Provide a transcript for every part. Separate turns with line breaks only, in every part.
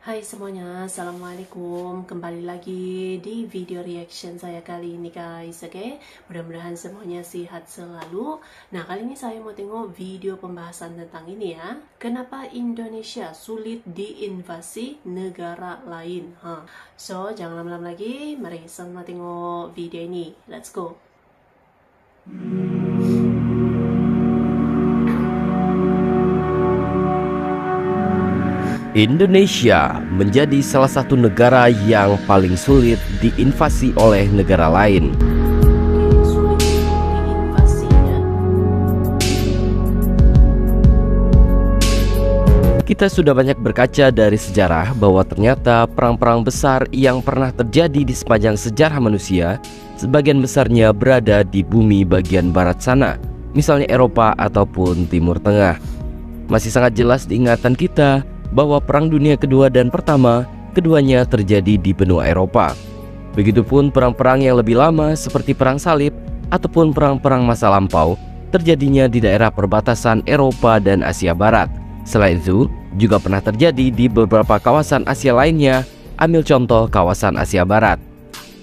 Hai semuanya, Assalamualaikum. Kembali lagi di video reaction saya kali ini guys. Oke, mudah-mudahan semuanya sehat selalu. Nah, kali ini saya mau tengok video pembahasan tentang ini ya. Kenapa Indonesia sulit diinvasi negara lain? So, jangan lama-lama lagi. Mari sama tengok video ini. Let's go.
Indonesia menjadi salah satu negara yang paling sulit diinvasi oleh negara lain.
Sulit diinvasi ya.
Kita sudah banyak berkaca dari sejarah bahwa ternyata perang-perang besar yang pernah terjadi di sepanjang sejarah manusia, sebagian besarnya berada di bumi bagian barat sana, misalnya Eropa ataupun Timur Tengah. Masih sangat jelas diingatan kita bahwa Perang Dunia Kedua dan Pertama, keduanya terjadi di benua Eropa. Begitupun perang-perang yang lebih lama seperti Perang Salib ataupun perang-perang masa lampau terjadinya di daerah perbatasan Eropa dan Asia Barat. Selain itu, juga pernah terjadi di beberapa kawasan Asia lainnya, ambil contoh kawasan Asia Barat.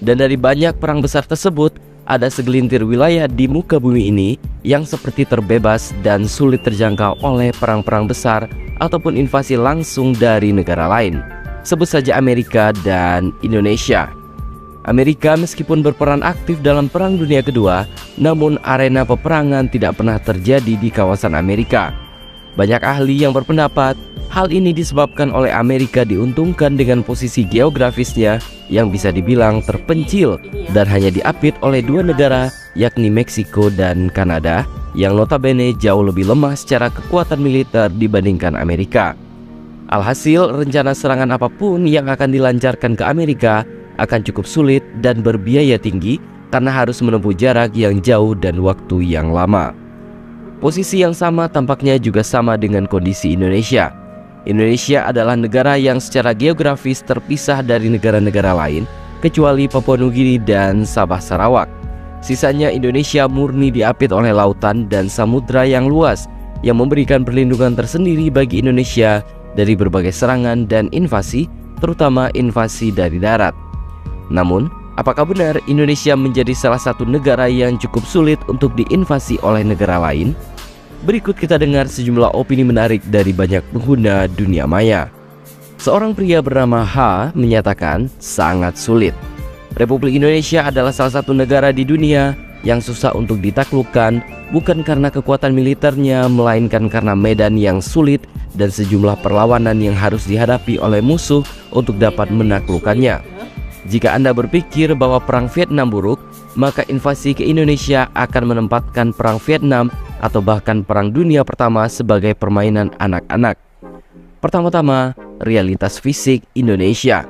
Dan dari banyak perang besar tersebut, ada segelintir wilayah di muka bumi ini yang seperti terbebas dan sulit terjangkau oleh perang-perang besar ataupun invasi langsung dari negara lain. Sebut saja Amerika dan Indonesia. Amerika meskipun berperan aktif dalam Perang Dunia Kedua, namun arena peperangan tidak pernah terjadi di kawasan Amerika. Banyak ahli yang berpendapat hal ini disebabkan oleh Amerika diuntungkan dengan posisi geografisnya yang bisa dibilang terpencil dan hanya diapit oleh dua negara, yakni Meksiko dan Kanada, yang notabene jauh lebih lemah secara kekuatan militer dibandingkan Amerika. Alhasil, rencana serangan apapun yang akan dilancarkan ke Amerika akan cukup sulit dan berbiaya tinggi karena harus menempuh jarak yang jauh dan waktu yang lama. Posisi yang sama tampaknya juga sama dengan kondisi Indonesia. Indonesia adalah negara yang secara geografis terpisah dari negara-negara lain, kecuali Papua Nugini dan Sabah Sarawak. Sisanya Indonesia murni diapit oleh lautan dan samudra yang luas, yang memberikan perlindungan tersendiri bagi Indonesia dari berbagai serangan dan invasi, terutama invasi dari darat. Namun, apakah benar Indonesia menjadi salah satu negara yang cukup sulit untuk diinvasi oleh negara lain? Berikut kita dengar sejumlah opini menarik dari banyak pengguna dunia maya. Seorang pria bernama H menyatakan sangat sulit. Republik Indonesia adalah salah satu negara di dunia yang susah untuk ditaklukkan, bukan karena kekuatan militernya, melainkan karena medan yang sulit dan sejumlah perlawanan yang harus dihadapi oleh musuh untuk dapat menaklukkannya. Jika Anda berpikir bahwa Perang Vietnam buruk, maka invasi ke Indonesia akan menempatkan Perang Vietnam atau bahkan Perang Dunia Pertama sebagai permainan anak-anak. Pertama-tama, realitas fisik Indonesia.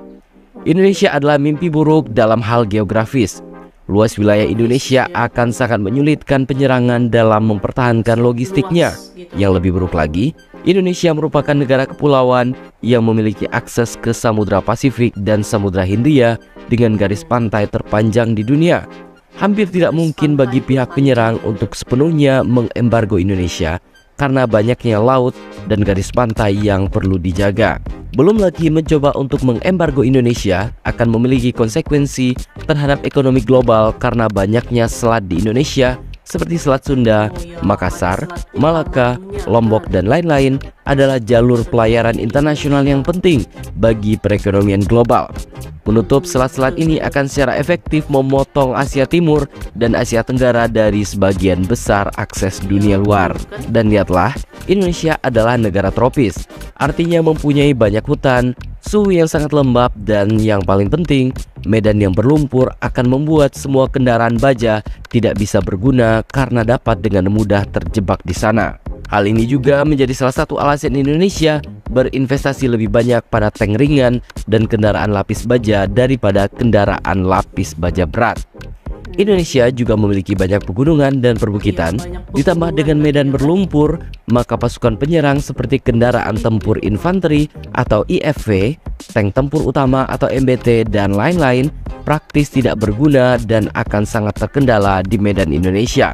Indonesia adalah mimpi buruk dalam hal geografis. Luas wilayah Indonesia akan sangat menyulitkan penyerangan dalam mempertahankan logistiknya. Yang lebih buruk lagi, Indonesia merupakan negara kepulauan yang memiliki akses ke Samudra Pasifik dan Samudra Hindia dengan garis pantai terpanjang di dunia. Hampir tidak mungkin bagi pihak penyerang untuk sepenuhnya mengembargo Indonesia karena banyaknya laut dan garis pantai yang perlu dijaga. Belum lagi mencoba untuk mengembargo Indonesia akan memiliki konsekuensi terhadap ekonomi global karena banyaknya selat di Indonesia seperti Selat Sunda, Makassar, Malaka, Lombok, dan lain-lain adalah jalur pelayaran internasional yang penting bagi perekonomian global. Menutup selat-selat ini akan secara efektif memotong Asia Timur dan Asia Tenggara dari sebagian besar akses dunia luar. Dan lihatlah, Indonesia adalah negara tropis, artinya mempunyai banyak hutan, suhu yang sangat lembab, dan yang paling penting, medan yang berlumpur akan membuat semua kendaraan baja tidak bisa berguna karena dapat dengan mudah terjebak di sana. Hal ini juga menjadi salah satu alasan Indonesia berinvestasi lebih banyak pada tank ringan dan kendaraan lapis baja daripada kendaraan lapis baja berat. Indonesia juga memiliki banyak pegunungan dan perbukitan, ditambah dengan medan berlumpur, maka pasukan penyerang seperti kendaraan tempur infanteri atau IFV, tank tempur utama atau MBT, dan lain-lain praktis tidak berguna dan akan sangat terkendala di medan Indonesia.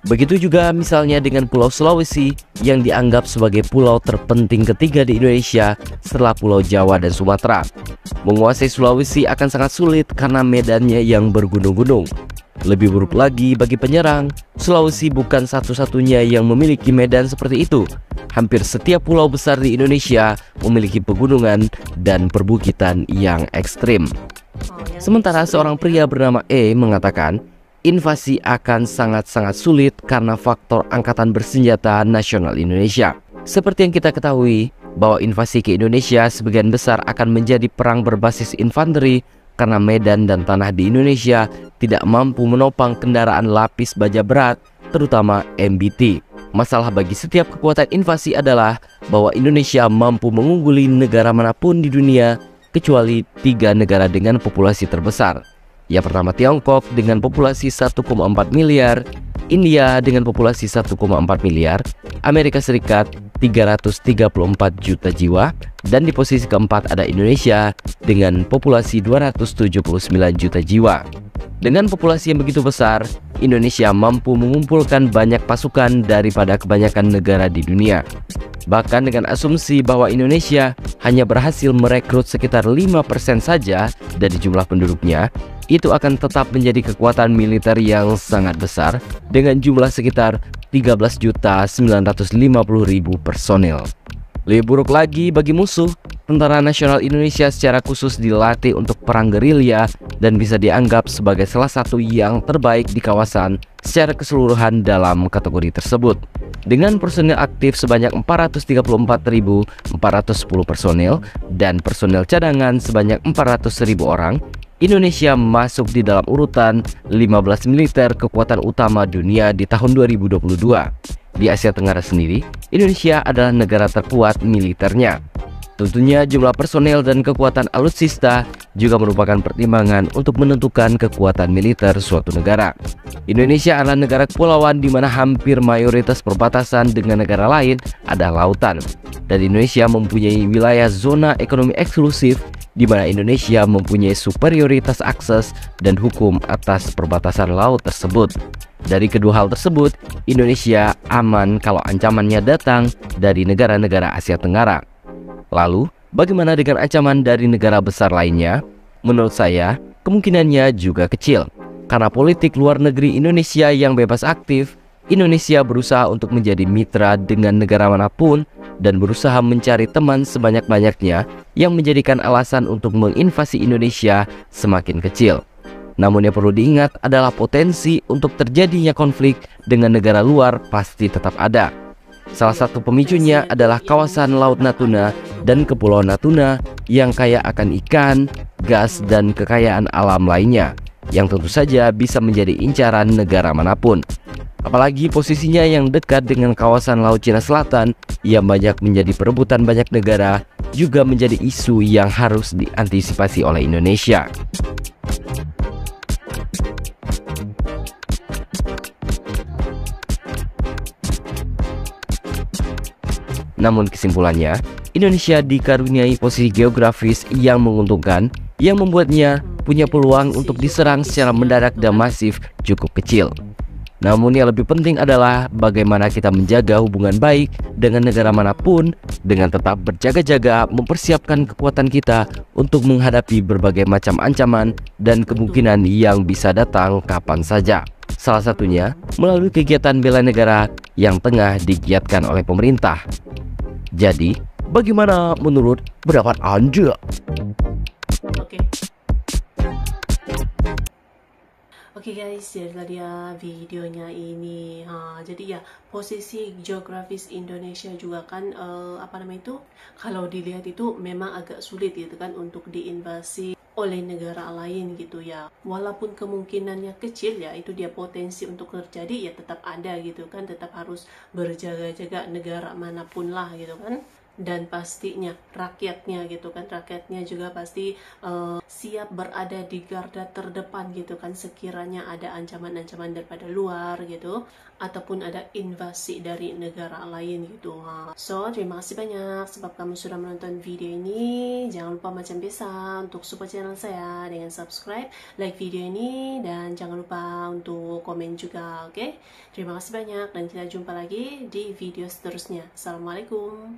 Begitu juga misalnya dengan Pulau Sulawesi yang dianggap sebagai pulau terpenting ketiga di Indonesia setelah Pulau Jawa dan Sumatera. Menguasai Sulawesi akan sangat sulit karena medannya yang bergunung-gunung. Lebih buruk lagi bagi penyerang, Sulawesi bukan satu-satunya yang memiliki medan seperti itu. Hampir setiap pulau besar di Indonesia memiliki pegunungan dan perbukitan yang ekstrim. Sementara seorang pria bernama E mengatakan, invasi akan sangat-sangat sulit karena faktor Angkatan Bersenjata Nasional Indonesia. Seperti yang kita ketahui, bahwa invasi ke Indonesia sebagian besar akan menjadi perang berbasis infanteri karena medan dan tanah di Indonesia tidak mampu menopang kendaraan lapis baja berat, terutama MBT. Masalah bagi setiap kekuatan invasi adalah bahwa Indonesia mampu mengungguli negara manapun di dunia kecuali 3 negara dengan populasi terbesar. Yang pertama Tiongkok dengan populasi 1,4 miliar, India dengan populasi 1,4 miliar, Amerika Serikat 334 juta jiwa, dan di posisi keempat ada Indonesia dengan populasi 279 juta jiwa. Dengan populasi yang begitu besar, Indonesia mampu mengumpulkan banyak pasukan daripada kebanyakan negara di dunia. Bahkan dengan asumsi bahwa Indonesia hanya berhasil merekrut sekitar 5% saja dari jumlah penduduknya, itu akan tetap menjadi kekuatan militer yang sangat besar dengan jumlah sekitar 13.950.000 personil. Lebih buruk lagi bagi musuh, Tentara Nasional Indonesia secara khusus dilatih untuk perang gerilya dan bisa dianggap sebagai salah satu yang terbaik di kawasan secara keseluruhan dalam kategori tersebut. Dengan personil aktif sebanyak 434.410 personil dan personil cadangan sebanyak 400.000 orang, Indonesia masuk di dalam urutan 15 militer kekuatan utama dunia di tahun 2022. Di Asia Tenggara sendiri, Indonesia adalah negara terkuat militernya. Tentunya jumlah personel dan kekuatan alutsista juga merupakan pertimbangan untuk menentukan kekuatan militer suatu negara. Indonesia adalah negara kepulauan di mana hampir mayoritas perbatasan dengan negara lain adalah lautan. Dan Indonesia mempunyai wilayah zona ekonomi eksklusif di mana Indonesia mempunyai superioritas akses dan hukum atas perbatasan laut tersebut. Dari kedua hal tersebut, Indonesia aman kalau ancamannya datang dari negara-negara Asia Tenggara. Lalu, bagaimana dengan ancaman dari negara besar lainnya? Menurut saya, kemungkinannya juga kecil. Karena politik luar negeri Indonesia yang bebas aktif, Indonesia berusaha untuk menjadi mitra dengan negara manapun dan berusaha mencari teman sebanyak-banyaknya yang menjadikan alasan untuk menginvasi Indonesia semakin kecil. Namun yang perlu diingat adalah potensi untuk terjadinya konflik dengan negara luar pasti tetap ada. Salah satu pemicunya adalah kawasan Laut Natuna dan Kepulauan Natuna yang kaya akan ikan, gas, dan kekayaan alam lainnya, yang tentu saja bisa menjadi incaran negara manapun. Apalagi posisinya yang dekat dengan kawasan Laut Cina Selatan yang banyak menjadi perebutan banyak negara juga menjadi isu yang harus diantisipasi oleh Indonesia. Namun kesimpulannya, Indonesia dikaruniai posisi geografis yang menguntungkan yang membuatnya punya peluang untuk diserang secara mendadak dan masif cukup kecil. Namun yang lebih penting adalah bagaimana kita menjaga hubungan baik dengan negara manapun dengan tetap berjaga-jaga mempersiapkan kekuatan kita untuk menghadapi berbagai macam ancaman dan kemungkinan yang bisa datang kapan saja. Salah satunya melalui kegiatan bela negara yang tengah digiatkan oleh pemerintah. Jadi, bagaimana menurut pendapat Anda?
Oke guys, jadi tadi ya videonya ini. Jadi ya posisi geografis Indonesia juga kan kalau dilihat itu memang agak sulit gitu kan untuk diinvasi oleh negara lain gitu ya. Walaupun kemungkinannya kecil ya, itu dia potensi untuk terjadi ya tetap ada gitu kan, tetap harus berjaga-jaga negara manapun lah gitu kan. dan pastinya rakyatnya gitu kan, rakyatnya juga pasti siap berada di garda terdepan gitu kan, sekiranya ada ancaman-ancaman daripada luar gitu, ataupun ada invasi dari negara lain gitu. So terima kasih banyak sebab kamu sudah menonton video ini. Jangan lupa macam biasa untuk support channel saya dengan subscribe, like video ini, dan jangan lupa untuk komen juga, oke? Terima kasih banyak dan kita jumpa lagi di video seterusnya. Assalamualaikum.